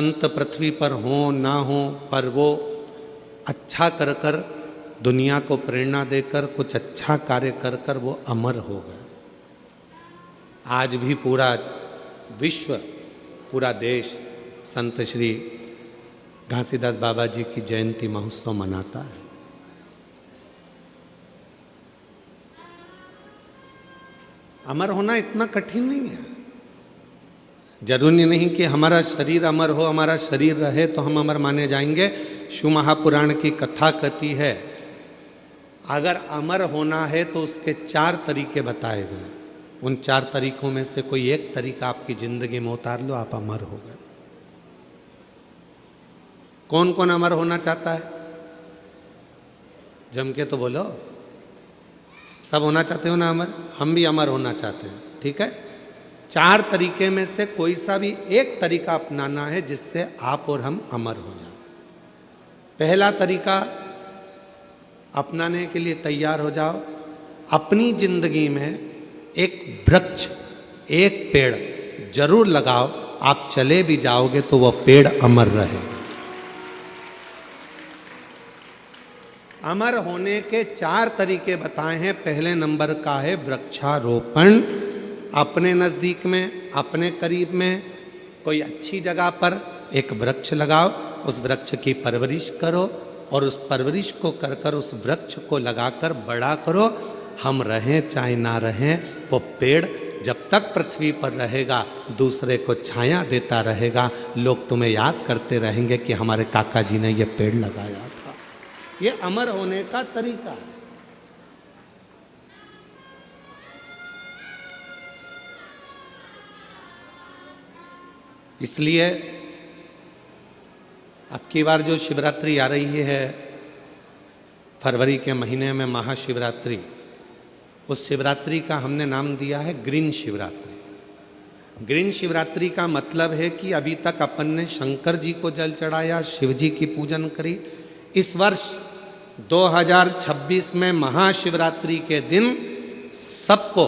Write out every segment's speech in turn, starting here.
संत पृथ्वी पर हो ना हो, पर वो अच्छा कर कर दुनिया को प्रेरणा देकर कुछ अच्छा कार्य कर कर वो अमर हो गए। आज भी पूरा विश्व, पूरा देश संत श्री घासीदास बाबा जी की जयंती महोत्सव मनाता है। अमर होना इतना कठिन नहीं है। जरूरी नहीं कि हमारा शरीर अमर हो, हमारा शरीर रहे तो हम अमर माने जाएंगे। शिव महापुराण की कथा कहती है अगर अमर होना है तो उसके 4 तरीके बताए गए। उन 4 तरीकों में से कोई एक तरीका आपकी जिंदगी में उतार लो, आप अमर हो गए। कौन कौन अमर होना चाहता है? जम के तो बोलो। सब होना चाहते हो ना अमर? हम भी अमर होना चाहते हैं, ठीक है। 4 तरीके में से कोई सा भी एक तरीका अपनाना है जिससे आप और हम अमर हो जाए। पहला तरीका अपनाने के लिए तैयार हो जाओ। अपनी जिंदगी में एक वृक्ष, एक पेड़ जरूर लगाओ। आप चले भी जाओगे तो वह पेड़ अमर रहेगा। अमर होने के 4 तरीके बताए हैं। पहले नंबर का है वृक्षारोपण। अपने नज़दीक में, अपने करीब में कोई अच्छी जगह पर एक वृक्ष लगाओ, उस वृक्ष की परवरिश करो और उस परवरिश को कर कर उस वृक्ष को लगाकर बड़ा करो। हम रहें चाहे ना रहें, वो पेड़ जब तक पृथ्वी पर रहेगा दूसरे को छाया देता रहेगा। लोग तुम्हें याद करते रहेंगे कि हमारे काका जी ने ये पेड़ लगाया था। ये अमर होने का तरीका है। इसलिए अब की बार जो शिवरात्रि आ रही है फरवरी के महीने में, महाशिवरात्रि, उस शिवरात्रि का हमने नाम दिया है ग्रीन शिवरात्रि। ग्रीन शिवरात्रि का मतलब है कि अभी तक अपन ने शंकर जी को जल चढ़ाया, शिव जी की पूजन करी। इस वर्ष 2026 में महाशिवरात्रि के दिन सबको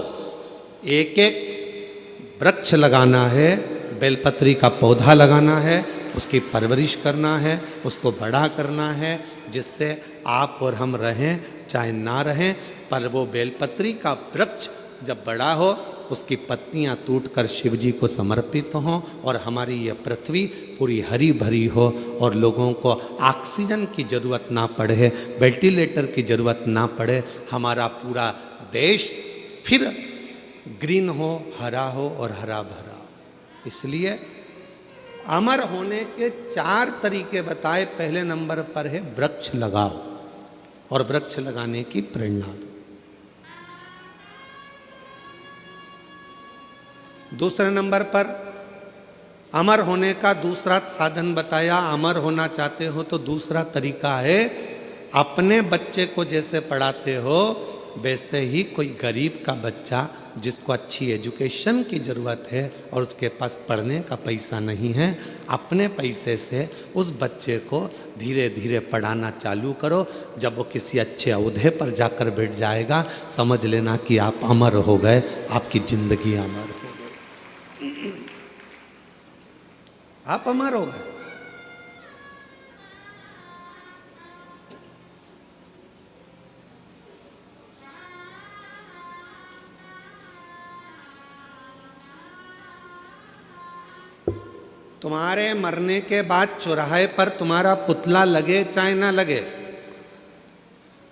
एक एक वृक्ष लगाना है, बेलपत्री का पौधा लगाना है, उसकी परवरिश करना है, उसको बड़ा करना है, जिससे आप और हम रहें चाहे ना रहें। पर वो बेलपत्री का वृक्ष जब बड़ा हो, उसकी पत्तियां टूटकर शिव जी को समर्पित हों और हमारी ये पृथ्वी पूरी हरी भरी हो और लोगों को ऑक्सीजन की ज़रूरत ना पड़े, वेंटिलेटर की ज़रूरत ना पड़े। हमारा पूरा देश फिर ग्रीन हो, हरा हो और हरा भरा। इसलिए अमर होने के 4 तरीके बताए। पहले नंबर पर है वृक्ष लगाओ और वृक्ष लगाने की प्रेरणा दो। दूसरे नंबर पर अमर होने का दूसरा साधन बताया। अमर होना चाहते हो तो दूसरा तरीका है अपने बच्चे को जैसे पढ़ाते हो वैसे ही कोई गरीब का बच्चा जिसको अच्छी एजुकेशन की ज़रूरत है और उसके पास पढ़ने का पैसा नहीं है, अपने पैसे से उस बच्चे को धीरे धीरे पढ़ाना चालू करो। जब वो किसी अच्छे ओहदे पर जाकर बैठ जाएगा, समझ लेना कि आप अमर हो गए, आपकी ज़िंदगी अमर हो गई, आप अमर हो गए। तुम्हारे मरने के बाद चौराहे पर तुम्हारा पुतला लगे चाहे ना लगे,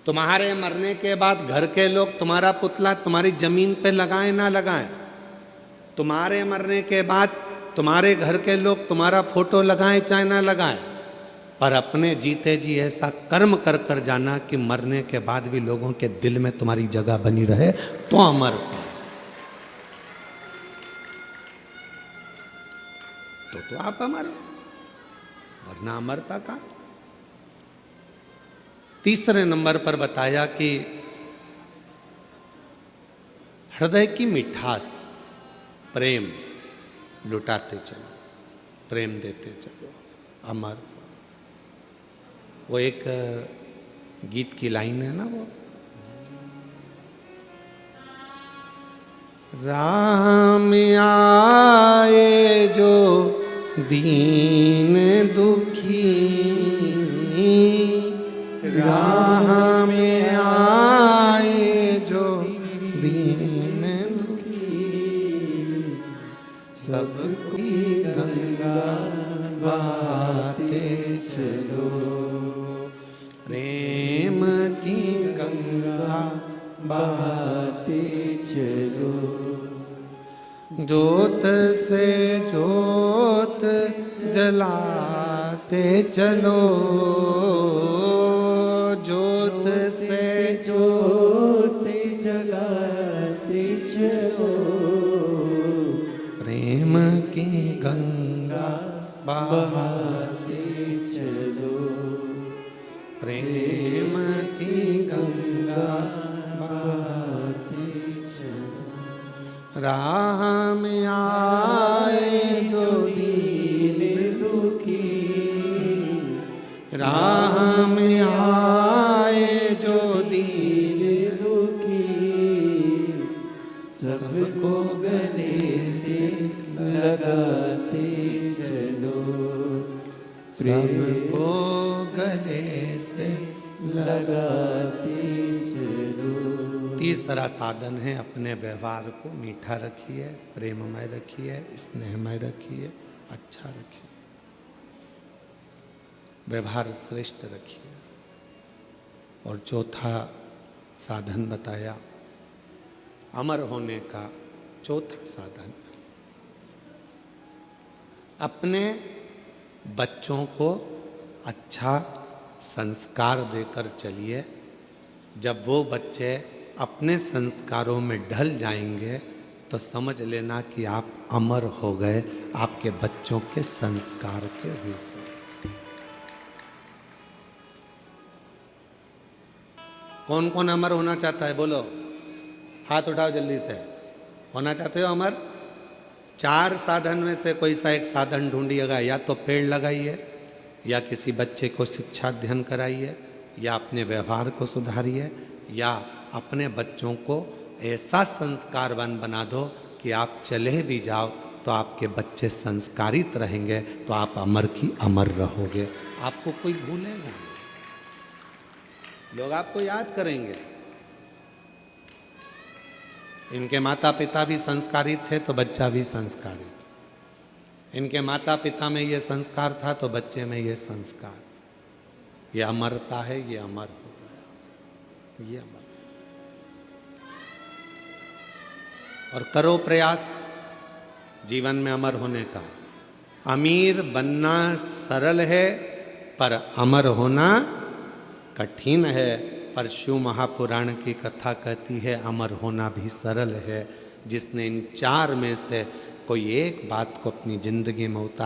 तुम्हारे मरने के बाद घर के लोग तुम्हारा पुतला तुम्हारी जमीन पे लगाएं ना लगाएं, तुम्हारे मरने के बाद तुम्हारे घर के लोग तुम्हारा फोटो लगाएं चाहे ना लगाएं, पर अपने जीते जी ऐसा कर्म कर कर जाना कि मरने के बाद भी लोगों के दिल में तुम्हारी जगह बनी रहे, तो अमरता। तो आप अमर हो, वरना अमरता का। तीसरे नंबर पर बताया कि हृदय की मिठास, प्रेम लुटाते चलो, प्रेम देते चलो, अमर। वो एक गीत की लाइन है ना, वो राम आए जो दीन दुखी राह में आए जो दीन दुखी सबकी गंगा बहाते चलो प्रेम की गंगा बहाते चलो ज्योत से ज्योत जलाते चलो ज्योत से ज्योत जलाते चलो प्रेम की गंगा बहाते चलो प्रेम की गंगा बहाते चलो राह में आए जो दीन दुखी राह में आए जो दीन दुखी सबको गले से लगाते चलो सबको गले से लगाते चलो। तीसरा साधन है अपने व्यवहार को मीठा रखिए, प्रेममय रखिए, स्नेहमय रखिए, अच्छा रखिए, व्यवहार श्रेष्ठ रखिए। और चौथा साधन बताया अमर होने का चौथा साधन अपने बच्चों को अच्छा संस्कार देकर चलिए। जब वो बच्चे अपने संस्कारों में ढल जाएंगे तो समझ लेना कि आप अमर हो गए आपके बच्चों के संस्कार के रूप में। कौन कौन अमर होना चाहता है बोलो, हाथ उठाओ जल्दी से। होना चाहते हो अमर? 4 साधन में से कोई सा एक साधन ढूंढिएगा। या तो पेड़ लगाइए, या किसी बच्चे को शिक्षा अध्ययन कराइए, या अपने व्यवहार को सुधारिए, या अपने बच्चों को ऐसा संस्कारवान बना दो कि आप चले भी जाओ तो आपके बच्चे संस्कारित रहेंगे, तो आप अमर की अमर रहोगे। आपको कोई भूलेगा नहीं, लोग आपको याद करेंगे। इनके माता पिता भी संस्कारित थे तो बच्चा भी संस्कारित। इनके माता पिता में ये संस्कार था तो बच्चे में ये संस्कार। ये अमरता है, ये अमर हो गया, ये अमर। और करो प्रयास जीवन में अमर होने का। अमीर बनना सरल है पर अमर होना कठिन है। पर शिव महापुराण की कथा कहती है अमर होना भी सरल है। जिसने इन 4 में से कोई एक बात को अपनी जिंदगी में उतार